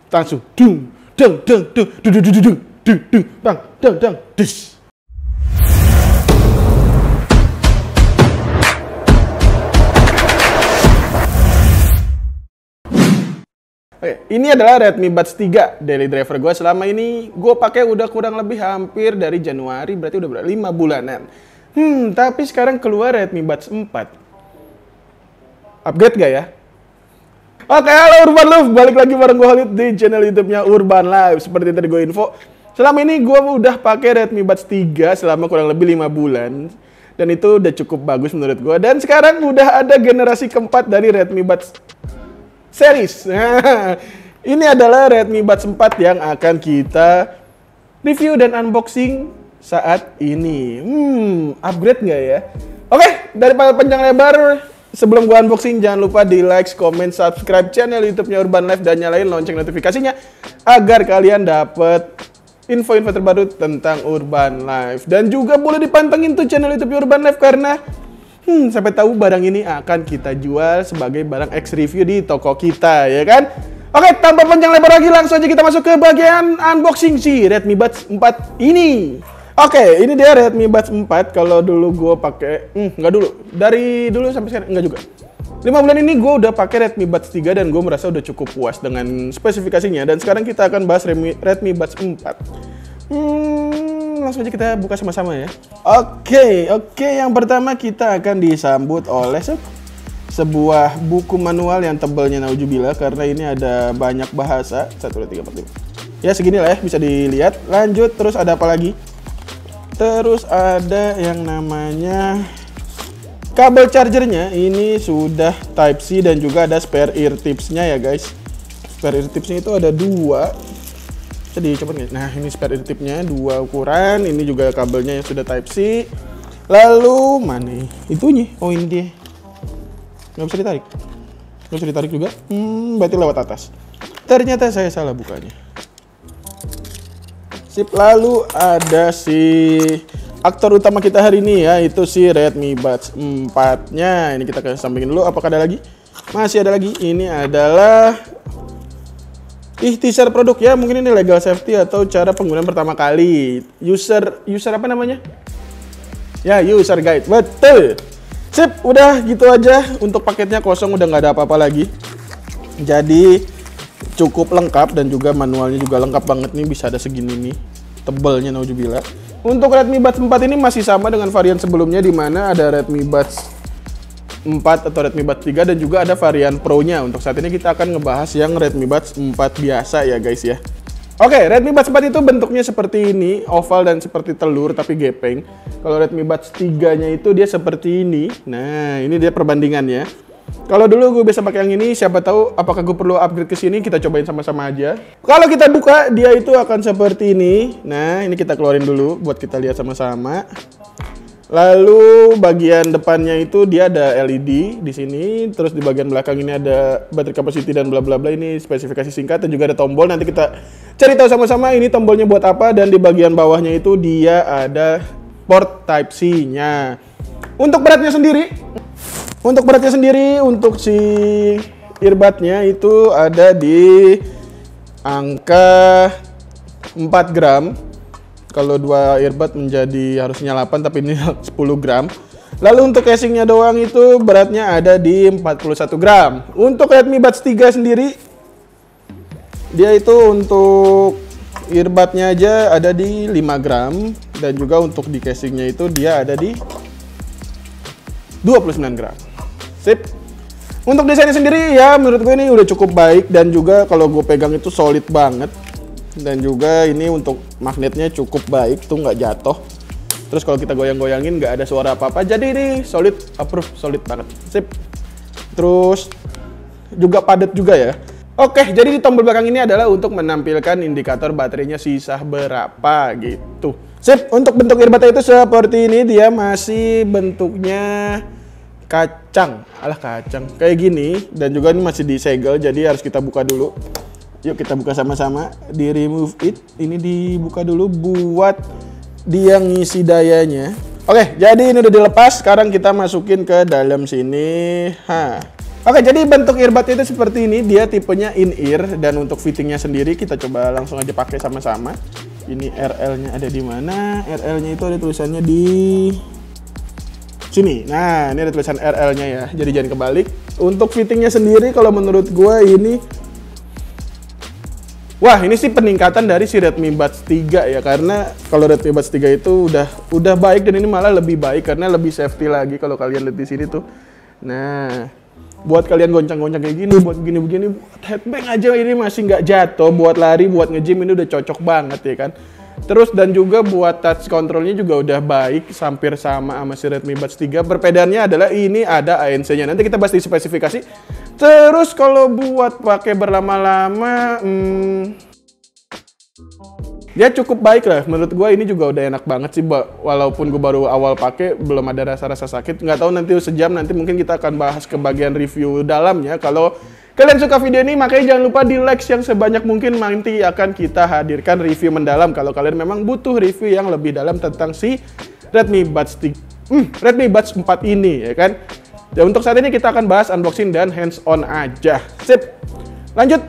langsung dung dung dung dung dung dung dung dung dung bang dung dung dus. Oke, ini adalah Redmi Buds 3 daily driver gue. Selama ini gue pakai udah kurang lebih hampir dari Januari, berarti udah 5 bulanan. Tapi sekarang keluar Redmi Buds 4. Upgrade gak ya? Oke, halo Urban Love, balik lagi bareng gue Khalid di channel YouTube-nya Urban Live. Seperti tadi gue info, selama ini gue udah pakai Redmi Buds 3 selama kurang lebih 5 bulan. Dan itu udah cukup bagus menurut gue. Dan sekarang udah ada generasi keempat dari Redmi Buds series. Nah, ini adalah Redmi Buds 4 yang akan kita review dan unboxing saat ini. Upgrade nggak ya? Oke, daripada panjang lebar, sebelum gua unboxing jangan lupa di like, comment, subscribe channel YouTube-nya Urban Life dan nyalain lonceng notifikasinya agar kalian dapat info-info terbaru tentang Urban Life. Dan juga boleh dipantengin tuh channel YouTube Urban Life karena sampai tahu barang ini akan kita jual sebagai barang X review di toko kita, ya kan? Oke, tanpa panjang lebar lagi, langsung aja kita masuk ke bagian unboxing si Redmi Buds 4 ini. Oke, ini dia Redmi Buds 4. Kalau dulu gue pakai, nggak dulu, dari dulu sampai sekarang nggak juga. 5 bulan ini gue udah pakai Redmi Buds 3 dan gue merasa udah cukup puas dengan spesifikasinya. Dan sekarang kita akan bahas Redmi Buds 4. Langsung aja kita buka sama-sama ya. Oke, yang pertama kita akan disambut oleh sebuah buku manual yang tebalnya naujubillah karena ini ada banyak bahasa. 1, 2, 3, 4, 5. Ya segini lah ya, bisa dilihat. Lanjut, terus ada apa lagi? Terus ada yang namanya kabel chargernya. Ini sudah Type-C dan juga ada spare ear tipsnya ya guys. Spare ear tipsnya itu ada 2. Coba nih. Nah, ini spare ear tipnya 2 ukuran. Ini juga kabelnya yang sudah Type-C. Lalu mana itunya? Oh, ini dia. Nggak bisa ditarik. Nggak bisa ditarik juga. Berarti lewat atas. Ternyata saya salah bukanya. Sip. Lalu ada si aktor utama kita hari ini ya, itu si Redmi Buds 4-nya. Ini kita sampingin dulu. Apakah ada lagi? Masih ada lagi. Ini adalah ikhtisar produk ya, mungkin ini legal safety atau cara penggunaan pertama kali. User apa namanya? Ya, user guide. Betul. Sip, udah gitu aja. Untuk paketnya kosong, udah nggak ada apa-apa lagi. Jadi cukup lengkap dan juga manualnya juga lengkap banget nih, bisa ada segini nih. Tebalnya naujubillah. Untuk Redmi Buds 4 ini masih sama dengan varian sebelumnya di mana ada Redmi Buds 4 atau Redmi Buds 3 dan juga ada varian Pro-nya. Untuk saat ini kita akan ngebahas yang Redmi Buds 4 biasa ya guys ya. Oke, Redmi Buds 4 itu bentuknya seperti ini, oval dan seperti telur tapi gepeng. Kalau Redmi Buds 3-nya itu dia seperti ini. Nah, ini dia perbandingannya. Kalau dulu gue biasa pakai yang ini, siapa tahu apakah gue perlu upgrade ke sini, kita cobain sama-sama aja. Kalau kita buka, dia itu akan seperti ini. Nah, ini kita keluarin dulu buat kita lihat sama-sama. Lalu bagian depannya itu dia ada LED di sini, terus di bagian belakang ini ada baterai capacity dan bla bla bla. Ini spesifikasi singkat dan juga ada tombol. Nanti kita cari tahu sama-sama ini tombolnya buat apa, dan di bagian bawahnya itu dia ada port Type-C-nya. Untuk beratnya sendiri, untuk si earbudnya itu ada di angka 4 gram. Kalau 2 earbud menjadi harusnya 8, tapi ini 10 gram. Lalu untuk casingnya doang itu beratnya ada di 41 gram. Untuk Redmi Buds 3 sendiri, dia itu untuk earbudnya aja ada di 5 gram. Dan juga untuk di casingnya itu dia ada di 29 gram. Sip. Untuk desainnya sendiri ya menurut gue ini udah cukup baik. Dan juga kalau gue pegang itu solid banget. Dan juga ini untuk magnetnya cukup baik, tuh nggak jatuh. Terus kalau kita goyang-goyangin nggak ada suara apa-apa. Jadi ini solid, approve, solid banget. Sip. Terus juga padat juga ya. Oke, jadi di tombol belakang ini adalah untuk menampilkan indikator baterainya sisa berapa gitu. Sip, untuk bentuk earbudnya itu seperti ini. Dia masih bentuknya kacang. Alah kacang, kayak gini. Dan juga ini masih disegel, jadi harus kita buka dulu. Yuk kita buka sama-sama. Di remove it. Ini dibuka dulu buat dia ngisi dayanya. Oke, jadi ini udah dilepas. Sekarang kita masukin ke dalam sini. Oke, jadi bentuk earbud itu seperti ini, dia tipenya in-ear, dan untuk fittingnya sendiri kita coba langsung aja pakai sama-sama. Ini RL-nya ada di mana? RL-nya itu ada tulisannya di sini. Nah, ini ada tulisan RL-nya ya, jadi jangan kebalik. Untuk fittingnya sendiri, kalau menurut gue ini, wah, ini sih peningkatan dari si Redmi Buds 3 ya, karena kalau Redmi Buds 3 itu udah baik, dan ini malah lebih baik karena lebih safety lagi kalau kalian lihat di sini tuh. Nah, buat kalian goncang-goncang kayak gini, buat begini-begini, buat headbang aja ini masih nggak jatuh, buat lari, buat nge-gym ini udah cocok banget ya kan. Terus dan juga buat touch controlnya juga udah baik, hampir sama si Redmi Buds 3. Perbedaannya adalah ini ada ANC-nya. Nanti kita bahas di spesifikasi. Terus kalau buat pakai berlama-lama, dia cukup baik lah. Menurut gue ini juga udah enak banget sih, walaupun gue baru awal pakai, belum ada rasa-rasa sakit. Nggak tahu nanti sejam, nanti mungkin kita akan bahas ke bagian review dalamnya. Kalau kalian suka video ini, makanya jangan lupa di like yang sebanyak mungkin, nanti akan kita hadirkan review mendalam kalau kalian memang butuh review yang lebih dalam tentang si Redmi Buds 4 ini ya kan. Dan untuk saat ini kita akan bahas unboxing dan hands on aja. Sip. Lanjut,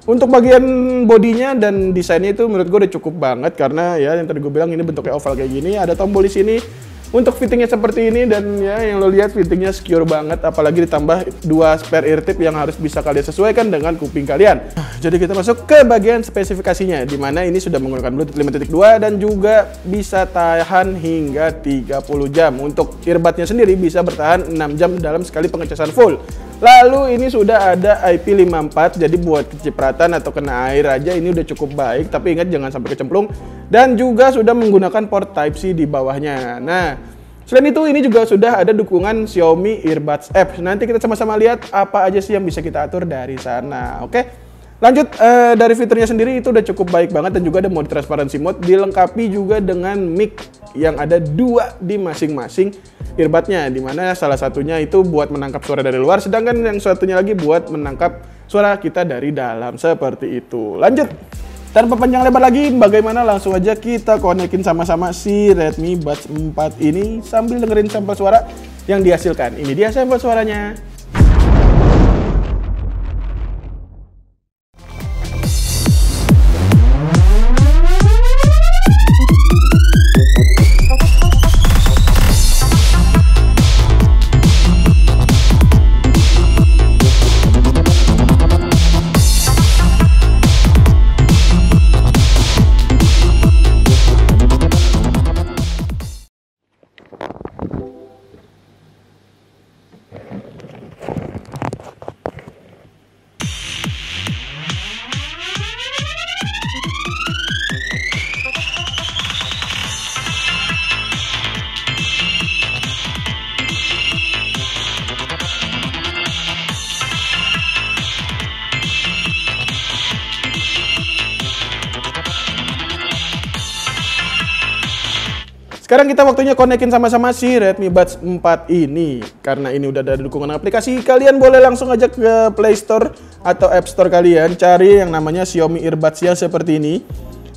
untuk bagian bodinya dan desainnya itu menurut gue udah cukup banget, karena ya yang tadi gue bilang ini bentuknya oval kayak gini, ada tombol di sini untuk fittingnya seperti ini, dan ya yang lo lihat fittingnya secure banget, apalagi ditambah 2 spare ear tip yang harus bisa kalian sesuaikan dengan kuping kalian. Jadi kita masuk ke bagian spesifikasinya, di mana ini sudah menggunakan Bluetooth 5.2 dan juga bisa tahan hingga 30 jam. Untuk earbudnya sendiri bisa bertahan 6 jam dalam sekali pengecasan full. Lalu ini sudah ada IP54, jadi buat kecipratan atau kena air aja ini udah cukup baik, tapi ingat jangan sampai kecemplung. Dan juga sudah menggunakan port Type-C di bawahnya. Nah, selain itu ini juga sudah ada dukungan Xiaomi Earbuds App. Nanti kita sama-sama lihat apa aja sih yang bisa kita atur dari sana, oke? Lanjut, dari fiturnya sendiri itu udah cukup baik banget, dan juga ada mode transparency mode, dilengkapi juga dengan mic yang ada 2 di masing-masing earbudnya, dimana salah satunya itu buat menangkap suara dari luar, sedangkan yang satunya lagi buat menangkap suara kita dari dalam, seperti itu. Lanjut, tanpa panjang lebar lagi, bagaimana langsung aja kita konekin sama-sama si Redmi Buds 4 ini sambil dengerin sampel suara yang dihasilkan. Ini dia sampel suaranya. Sekarang kita waktunya konekin sama-sama si Redmi Buds 4 ini. Karena ini udah ada dukungan aplikasi, kalian boleh langsung aja ke Play Store atau App Store kalian, cari yang namanya Xiaomi Earbuds yang seperti ini.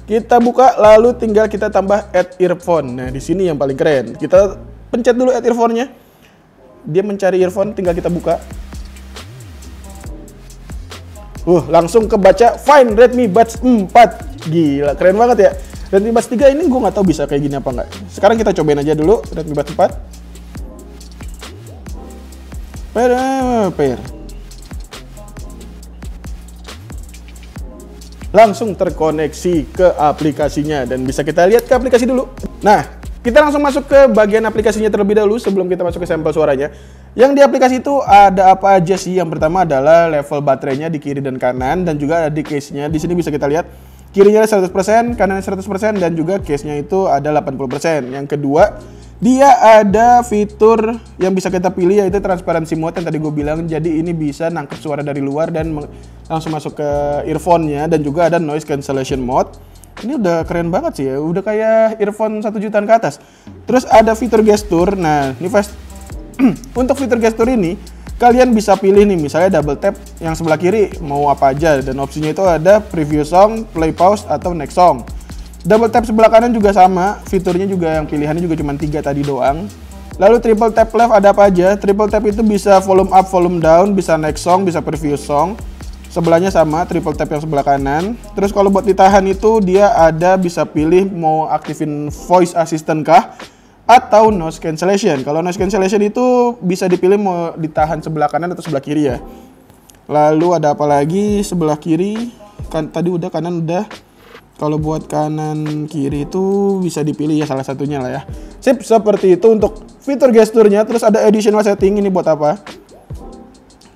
Kita buka, lalu tinggal kita tambah add earphone. Nah, di sini yang paling keren. Kita pencet dulu add earphone-nya. Dia mencari earphone, tinggal kita buka. Langsung kebaca find Redmi Buds 4. Gila, keren banget ya. Redmi Buds 3 ini gue nggak tahu bisa kayak gini apa nggak. Sekarang kita cobain aja dulu Redmi Buds 4. Pair. Langsung terkoneksi ke aplikasinya, dan bisa kita lihat ke aplikasi dulu. Nah, kita langsung masuk ke bagian aplikasinya terlebih dahulu sebelum kita masuk ke sampel suaranya. Yang di aplikasi itu ada apa aja sih? Yang pertama adalah level baterainya di kiri dan kanan, dan juga ada di case-nya. Di sini bisa kita lihat kirinya 100%, kanannya 100%, dan juga case-nya itu ada 80%. Yang kedua, dia ada fitur yang bisa kita pilih, yaitu transparency mode yang tadi gue bilang. Jadi ini bisa nangkep suara dari luar dan langsung masuk ke earphone-nya, dan juga ada noise cancellation mode. Ini udah keren banget sih ya, udah kayak earphone 1 jutaan ke atas. Terus ada fitur gestur. Nah, ini untuk fitur gestur ini kalian bisa pilih nih, misalnya double tap yang sebelah kiri mau apa aja, dan opsinya itu ada preview song, play pause, atau next song. Double tap sebelah kanan juga sama, fiturnya juga yang pilihannya juga cuma 3 tadi doang. Lalu triple tap left ada apa aja? Triple tap itu bisa volume up, volume down, bisa next song, bisa preview song. Sebelahnya sama, triple tap yang sebelah kanan. Terus kalau buat ditahan itu dia ada bisa pilih mau aktifin voice assistant kah atau noise cancellation. Kalau noise cancellation itu bisa dipilih mau ditahan sebelah kanan atau sebelah kiri ya. Lalu ada apa lagi sebelah kiri? Kan tadi udah, kanan udah. Kalau buat kanan kiri itu bisa dipilih ya salah satunya lah ya. Sip, seperti itu untuk fitur gesturnya. Terus ada additional setting, ini buat apa?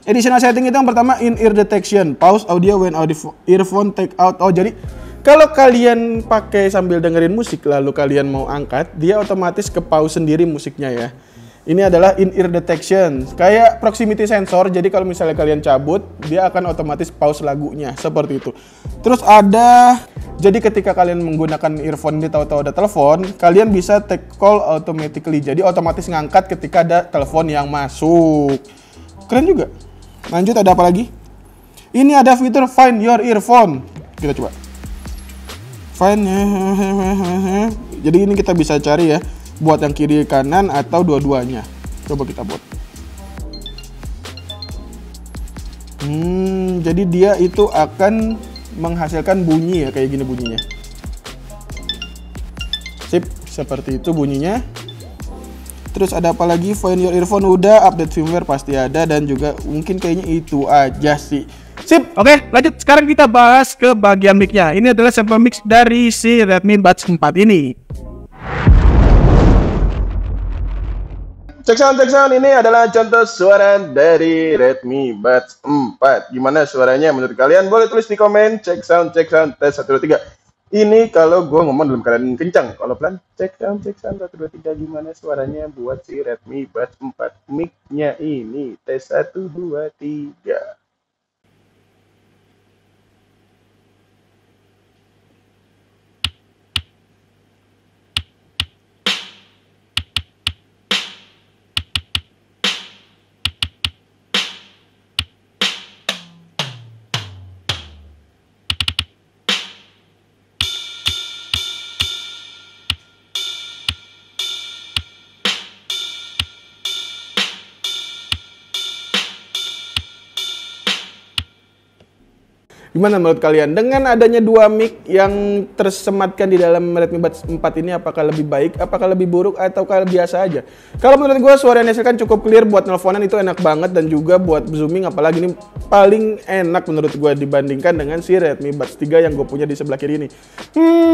Additional setting itu yang pertama in-ear detection, pause audio when earphone take out. Oh, jadi kalau kalian pakai sambil dengerin musik lalu kalian mau angkat, dia otomatis ke pause sendiri musiknya ya. Ini adalah in-ear detection, kayak proximity sensor. Jadi kalau misalnya kalian cabut, dia akan otomatis pause lagunya seperti itu. Terus ada, jadi ketika kalian menggunakan earphone ini tahu-tahu ada telepon, kalian bisa take call automatically. Jadi otomatis ngangkat ketika ada telepon yang masuk. Keren juga. Lanjut, ada apa lagi? Ini ada fitur find your earphone. Kita coba. Find. Jadi ini kita bisa cari ya, buat yang kiri kanan atau dua-duanya. Coba kita buat. Jadi dia itu akan menghasilkan bunyi ya, kayak gini bunyinya. Sip, seperti itu bunyinya. Terus ada apa lagi? Find your earphone udah, update firmware pasti ada, dan juga mungkin kayaknya itu aja sih. Sip, Oke, lanjut. Sekarang kita bahas ke bagian mic-nya. Ini adalah sampel mix dari si Redmi Buds 4 ini. cek sound, ini adalah contoh suara dari Redmi Buds 4. Gimana suaranya menurut kalian? Boleh tulis di komen. Cek sound, tes 1, 2, 3. Ini kalau gue ngomong dalam keadaan kencang. Kalau pelan, cek sound 1, 2, 3. Gimana suaranya buat si Redmi Buds 4 mic-nya ini? Tes 1, 2, 3. Gimana menurut kalian? Dengan adanya dua mic yang tersematkan di dalam Redmi Buds 4 ini, apakah lebih baik, apakah lebih buruk, ataukah biasa aja? Kalau menurut gue suara yang dihasilkan cukup clear, buat nelponan itu enak banget, dan juga buat zooming apalagi ini paling enak menurut gue dibandingkan dengan si Redmi Buds 3 yang gue punya di sebelah kiri ini.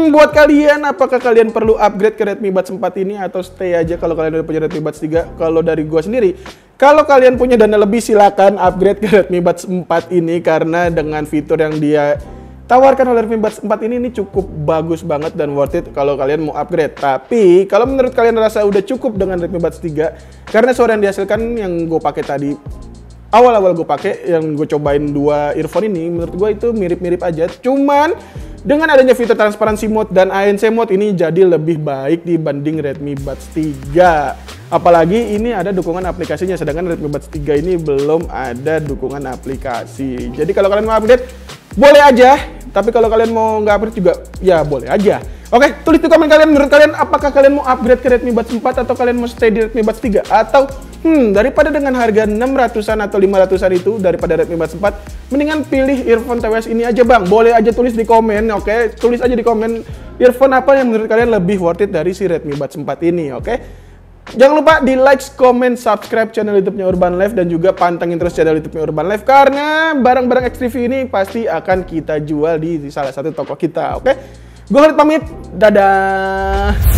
Buat kalian, apakah kalian perlu upgrade ke Redmi Buds 4 ini atau stay aja kalau kalian udah punya Redmi Buds 3? Kalau dari gue sendiri, kalau kalian punya dana lebih silakan upgrade ke Redmi Buds 4 ini, karena dengan fitur yang dia tawarkan oleh Redmi Buds 4 ini cukup bagus banget dan worth it kalau kalian mau upgrade. Tapi kalau menurut kalian rasa udah cukup dengan Redmi Buds 3, karena suara yang dihasilkan yang gue pakai tadi, awal-awal gue pakai yang gue cobain dua earphone ini, menurut gue itu mirip-mirip aja. Cuman dengan adanya fitur transparansi mode dan ANC mode ini jadi lebih baik dibanding Redmi Buds 3. Apalagi ini ada dukungan aplikasinya, sedangkan Redmi Buds 3 ini belum ada dukungan aplikasi. Jadi kalau kalian mau update, boleh aja. Tapi kalau kalian mau nggak upgrade juga, ya boleh aja. Oke, tulis di komen kalian, menurut kalian apakah kalian mau upgrade ke Redmi Buds 4 atau kalian mau stay di Redmi Buds 3? Atau, daripada dengan harga 600-an atau 500-an itu, daripada Redmi Buds 4, mendingan pilih earphone TWS ini aja bang. Boleh aja tulis di komen, oke? Tulis aja di komen earphone apa yang menurut kalian lebih worth it dari si Redmi Buds 4 ini, oke? Jangan lupa di like, comment, subscribe channel YouTube-nya Urban Life, dan juga pantengin terus channel YouTube-nya Urban Life, karena barang-barang XTV ini pasti akan kita jual di salah satu toko kita, oke? Gue Khalid pamit, dadah!